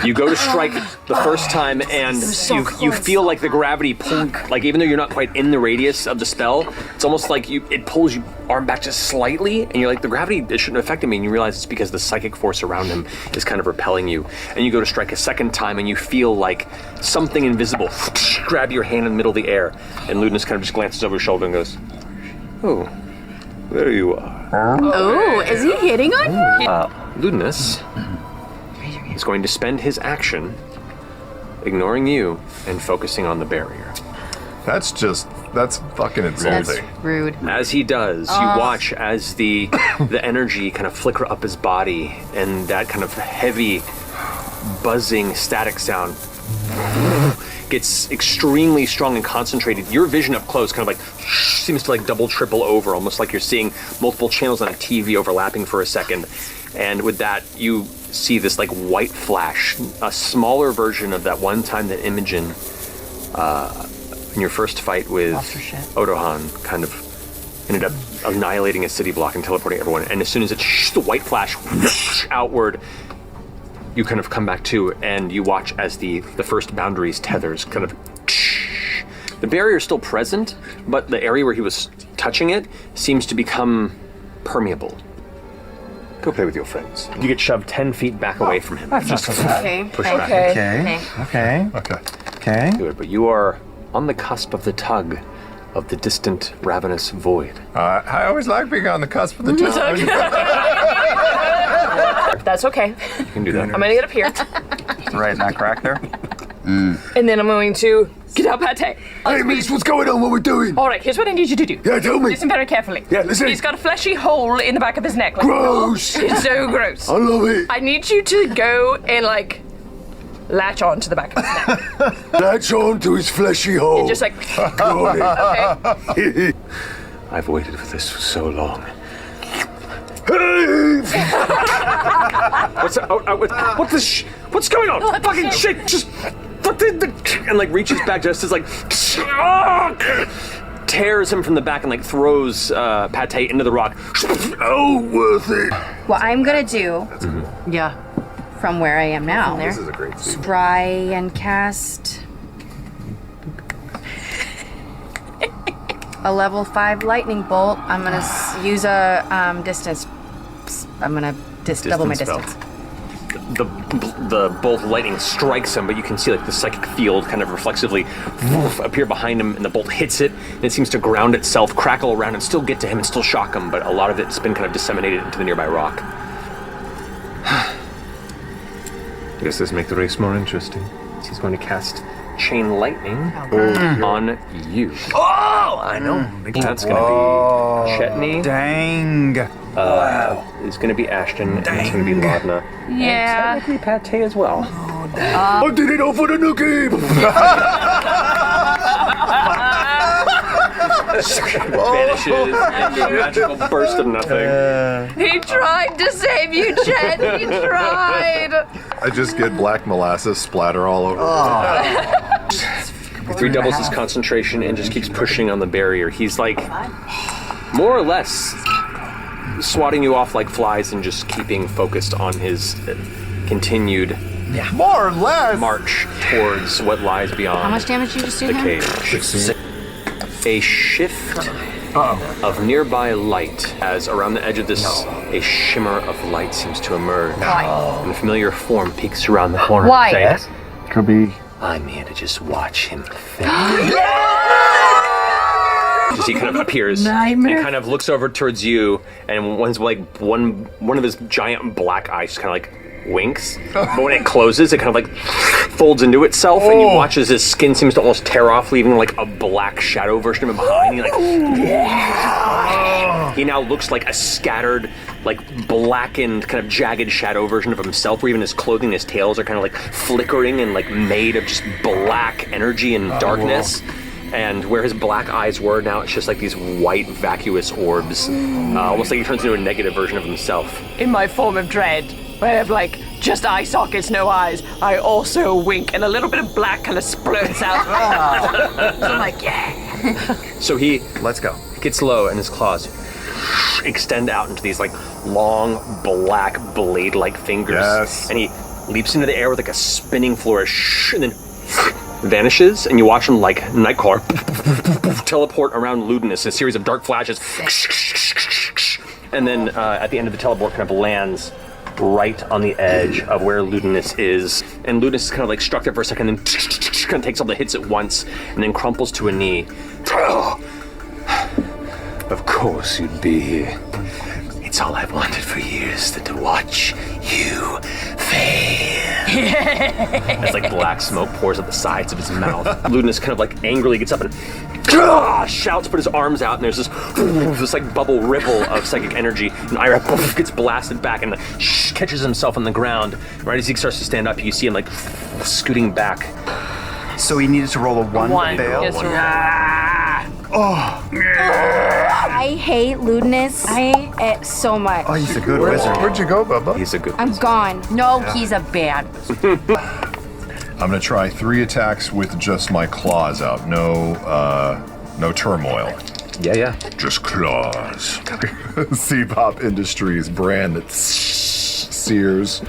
You go to strike the first time, and you feel like the gravity pull, like even though you're not quite in the radius of the spell, it's almost like it pulls your arm back just slightly, and you're like, the gravity, it shouldn't have affected me, and you realize it's because the psychic force around him is kind of repelling you. And you go to strike a second time, and you feel like something invisible grab your hand in the middle of the air, and Ludinus kind of just glances over his shoulder and goes, "Oh, there you are." Oh, is he hitting on you? Ludinus is going to spend his action ignoring you and focusing on the barrier. That's fucking insulting. That's rude. As he does, you watch as the energy kind of flicker up his body, and that kind of heavy, buzzing, static sound gets extremely strong and concentrated. Your vision up close kind of like seems to like double, triple over, almost like you're seeing multiple channels on a TV overlapping for a second. And with that, you see this like white flash, a smaller version of that one time that Imogen, in your first fight with Odohan, kind of ended up annihilating a city block and teleporting everyone. And as soon as it's the white flash outward, you kind of come back to, and you watch as the first boundaries tethers kind of. The barrier is still present, but the area where he was touching it seems to become permeable. Go play with your friends. You get shoved 10 feet back away from him. Just Okay. push back. Okay. Do it, but you are on the cusp of the tug of the distant, ravenous void. I always like being on the cusp of the tug. That's okay. You can do that. I'm gonna get up here, Right in that crack there. and then I'm going to get up Pate. Hey, Miss, what's going on? What we're doing? All right, here's what I need you to do. Yeah, tell me. Listen very carefully. Yeah, listen. He's got a fleshy hole in the back of his neck. Like, Gross. It's so gross. I love it. I need you to go and like latch on to the back of his neck. Latch on to his fleshy hole. Just like, Got okay. it. I've waited for this for so long. Hey! What's that? What's going on? Oh, Fucking shit! Just and like reaches back just as like tears him from the back and like throws Pate into the rock. Oh, worth it. What I'm gonna do Yeah. from where I am now, This is a great scene. try and cast a level 5 lightning bolt. I'm gonna use a distance. I'm gonna double my Distance distance. The bolt of lightning strikes him, but you can see like the psychic field kind of reflexively appear behind him, and the bolt hits it, and it seems to ground itself, crackle around, and still get to him and still shock him, but a lot of it's been kind of disseminated into the nearby rock. I guess this make the race more interesting. He's going to cast Chain Lightning on you. Oh, I know. That's going to be Chetney. Dang. It's going to be Ashton, and it's going to be Laudna. Yeah. And technically Pate as well. I did it all for the nookie. Vanishes into a magical burst of nothing. He tried to save you, Jen. He tried. I just get black molasses splatter all over. Three doubles his concentration and just keeps pushing on the barrier. He's like, more or less, swatting you off like flies and just keeping focused on his continued More or less. march towards what lies beyond How much damage did you just do the him? cave. A shift of nearby light as around the edge of this, a shimmer of light seems to emerge. And a familiar form peeks around the corner. Why? saying, Could be. I'm here to just watch him think. As he kind of appears and kind of looks over towards you, and one of his giant black eyes just kind of like winks, but when it closes, it kind of like folds into itself, and you watch as his skin seems to almost tear off, leaving like a black shadow version of him behind. He now looks like a scattered, like blackened, kind of jagged shadow version of himself, where even his clothing, his tails are kind of like flickering and like made of just black energy and darkness. And where his black eyes were, now it's just like these white, vacuous orbs. Almost like he turns into a negative version of himself. In my form of dread, where I have like just eye sockets, no eyes, I also wink, and a little bit of black kind of splurts out. So I'm like, yeah. So he Let's go. gets low, and his claws extend out into these like long, black, blade-like fingers. Yes. And he leaps into the air with like a spinning flourish, and then vanishes, and you watch him like Nightcrawler teleport around Ludinus in a series of dark flashes. And then at the end of the teleport kind of lands right on the edge of where Ludinus is. And Ludinus is kind of like struck there for a second, then kind of takes all the hits at once, and then crumples to a knee. Of course you'd be here. It's all I've wanted for years, to watch you fail. As like black smoke pours out the sides of his mouth. Ludinus kind of like angrily gets up and shouts, put his arms out, and there's this like bubble ripple of psychic energy, and Ira gets blasted back and catches himself on the ground. Right as he starts to stand up, you see him like scooting back. So he needed to roll a 1 to fail. Yes, I hate Ludinus. So much. Oh, he's a good wizard. Where'd you go, Bubba? He's a good I'm gone. No, he's a bad. I'm gonna try 3 attacks with just my claws out. No turmoil. Yeah. Just claws. C-Pop Industries brand that sears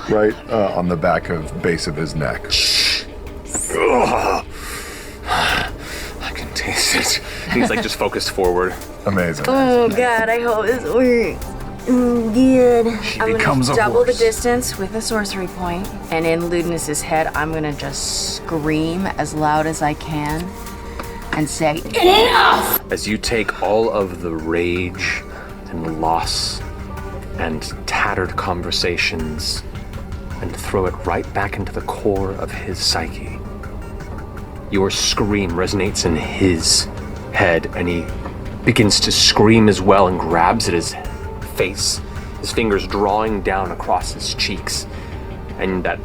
right on the back of base of his neck. I can taste it. He's like just focused forward. Amazing. Oh God, I hope this works. Good. I'm becomes gonna a double the horse. distance with a sorcery point, and in Ludinus's head, I'm gonna just scream as loud as I can and say, "Enough!" As you take all of the rage and loss and tattered conversations and throw it right back into the core of his psyche. Your scream resonates in his head, and he begins to scream as well and grabs at his face, his fingers drawing down across his cheeks, and that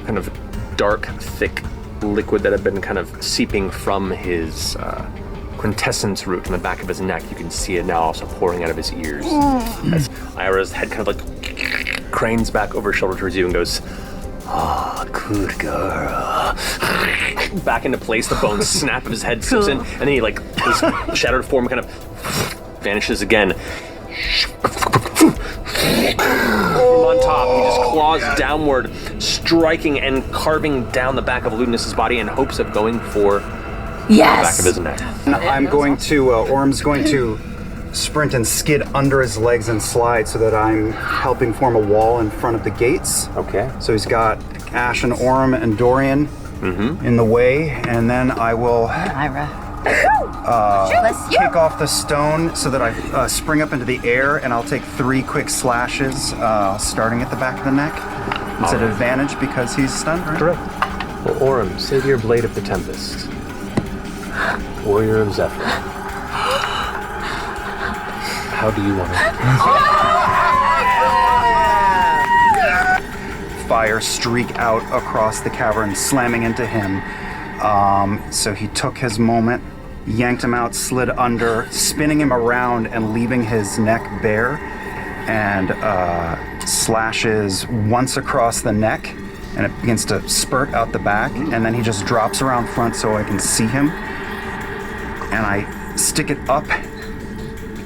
kind of dark, thick liquid that had been kind of seeping from his quintessence root in the back of his neck. You can see it now also pouring out of his ears. As Ira's head kind of like cranes back over his shoulder towards you and goes, "Ah, good girl." Back into place, the bones snap of his head slips in, and then he like, his shattered form kind of vanishes again. From on top, he just claws downward, striking and carving down the back of Ludinus's body in hopes of going for the back of his neck. I'm going to, Orm's going to sprint and skid under his legs and slide so that I'm helping form a wall in front of the gates. Okay. So he's got Ash and Orm and Dorian in the way, and then I will Ira. kick off the stone so that I spring up into the air, and I'll take 3 quick slashes, starting at the back of the neck. It's an advantage because he's stunned, right? Correct. Well, Orem, Savior Blade of the Tempest. Warrior of Zephyr. How do you want it? Fire streak out across the cavern, slamming into him. So he took his moment, yanked him out, slid under, spinning him around and leaving his neck bare, and slashes once across the neck, and it begins to spurt out the back, and then he just drops around front so I can see him, and I stick it up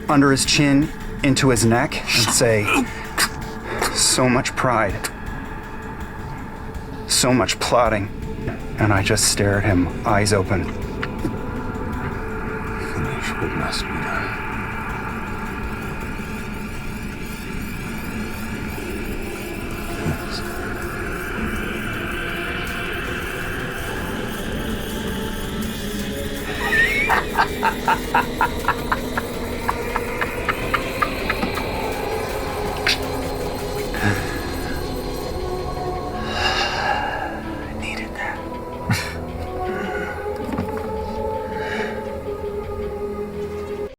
under his chin into his neck and say, "So much pride. So much plotting." And I just stare at him, eyes open. Finish what must be done.